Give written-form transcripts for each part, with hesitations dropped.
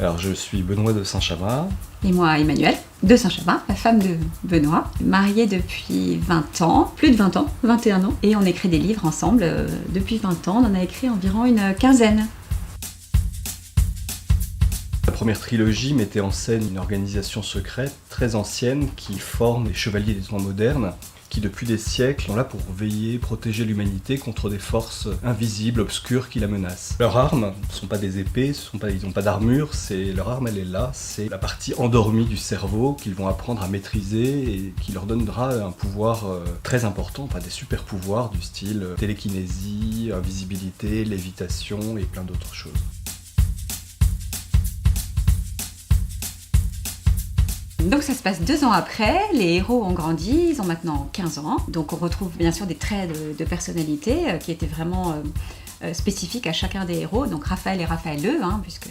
Alors, je suis Benoît de Saint-Chamas. Et moi, Emmanuelle, de Saint-Chamas, la femme de Benoît, mariée depuis 20 ans, plus de 20 ans, 21 ans. Et on écrit des livres ensemble depuis 20 ans. On en a écrit environ une quinzaine. La première trilogie mettait en scène une organisation secrète très ancienne qui forme les chevaliers des temps modernes, qui depuis des siècles sont là pour veiller, protéger l'humanité contre des forces invisibles, obscures qui la menacent. Leurs armes ne sont pas des épées, ils n'ont pas d'armure, leur arme elle est là, c'est la partie endormie du cerveau qu'ils vont apprendre à maîtriser et qui leur donnera un pouvoir très important, des super pouvoirs du style télékinésie, invisibilité, lévitation et plein d'autres choses. Donc ça se passe 2 ans après, les héros ont grandi, ils ont maintenant 15 ans. Donc on retrouve bien sûr des traits de personnalité qui étaient vraiment spécifiques à chacun des héros. Donc Raphaël et Raphaël, puisque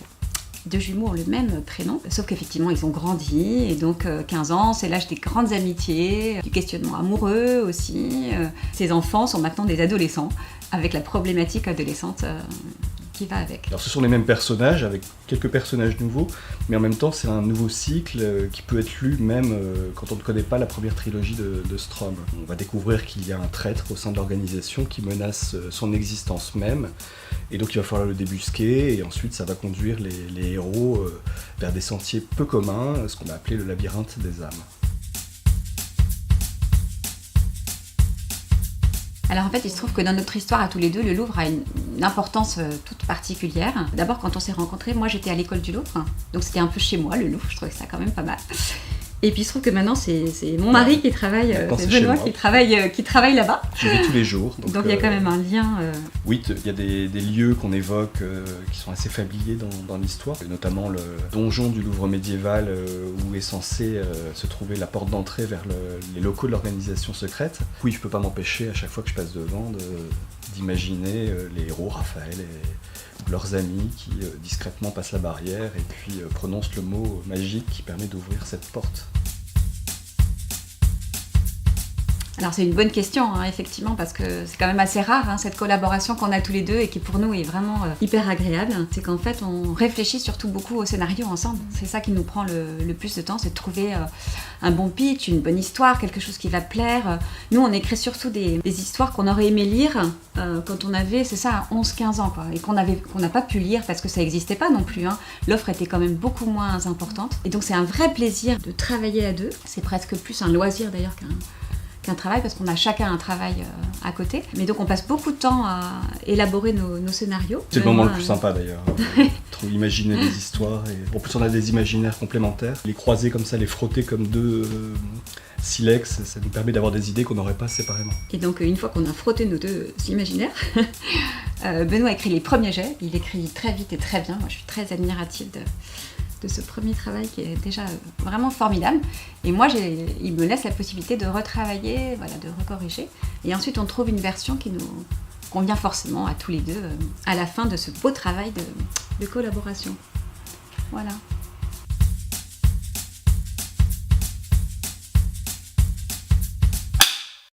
2 jumeaux ont le même prénom. Sauf qu'effectivement ils ont grandi et donc 15 ans c'est l'âge des grandes amitiés, du questionnement amoureux aussi. Ces enfants sont maintenant des adolescents avec la problématique adolescente qui va avec. Alors ce sont les mêmes personnages avec quelques personnages nouveaux, mais en même temps c'est un nouveau cycle qui peut être lu même quand on ne connaît pas la première trilogie de Strom. On va découvrir qu'il y a un traître au sein de l'organisation qui menace son existence même, et donc il va falloir le débusquer, et ensuite ça va conduire les héros vers des sentiers peu communs, ce qu'on a appelé le labyrinthe des âmes. Alors en fait, il se trouve que dans notre histoire à tous les deux, le Louvre a une importance toute particulière. D'abord, quand on s'est rencontrés, moi j'étais à l'école du Louvre, donc c'était un peu chez moi le Louvre, je trouvais ça quand même pas mal. Et puis il se trouve que maintenant c'est mon mari qui travaille, c'est Benoît qui travaille là-bas. J'y vais tous les jours. Donc il y a quand même un lien. Oui, il y a des lieux qu'on évoque qui sont assez familiers dans l'histoire, notamment le donjon du Louvre médiéval où est censée se trouver la porte d'entrée vers les locaux de l'organisation secrète. Oui, je peux pas m'empêcher à chaque fois que je passe devant d'imaginer les héros, Raphaël et leurs amis qui discrètement passent la barrière et puis prononcent le mot magique qui permet d'ouvrir cette porte. Alors c'est une bonne question, effectivement, parce que c'est quand même assez rare, cette collaboration qu'on a tous les deux et qui pour nous est vraiment hyper agréable. C'est qu'en fait on réfléchit surtout beaucoup au scénario ensemble. C'est ça qui nous prend le plus de temps, c'est de trouver un bon pitch, une bonne histoire, quelque chose qui va plaire. Nous on écrit surtout des histoires qu'on aurait aimé lire quand on avait, c'est ça, 11-15 ans, et qu'on n'a pas pu lire parce que ça n'existait pas non plus. L'offre était quand même beaucoup moins importante. Et donc c'est un vrai plaisir de travailler à deux. C'est presque plus un loisir d'ailleurs qu'un travail, parce qu'on a chacun un travail à côté. Mais donc on passe beaucoup de temps à élaborer nos scénarios. C'est le moment le plus sympa d'ailleurs. Imaginer des histoires. En plus on a des imaginaires complémentaires. Les croiser comme ça, les frotter comme deux silex, ça nous permet d'avoir des idées qu'on n'aurait pas séparément. Et donc une fois qu'on a frotté nos deux imaginaires, Benoît écrit les premiers jets. Il écrit très vite et très bien. Moi je suis très admirative de ce premier travail qui est déjà vraiment formidable. Et moi, il me laisse la possibilité de retravailler, de recorriger. Et ensuite, on trouve une version qui nous convient forcément à tous les deux à la fin de ce beau travail de collaboration. Voilà.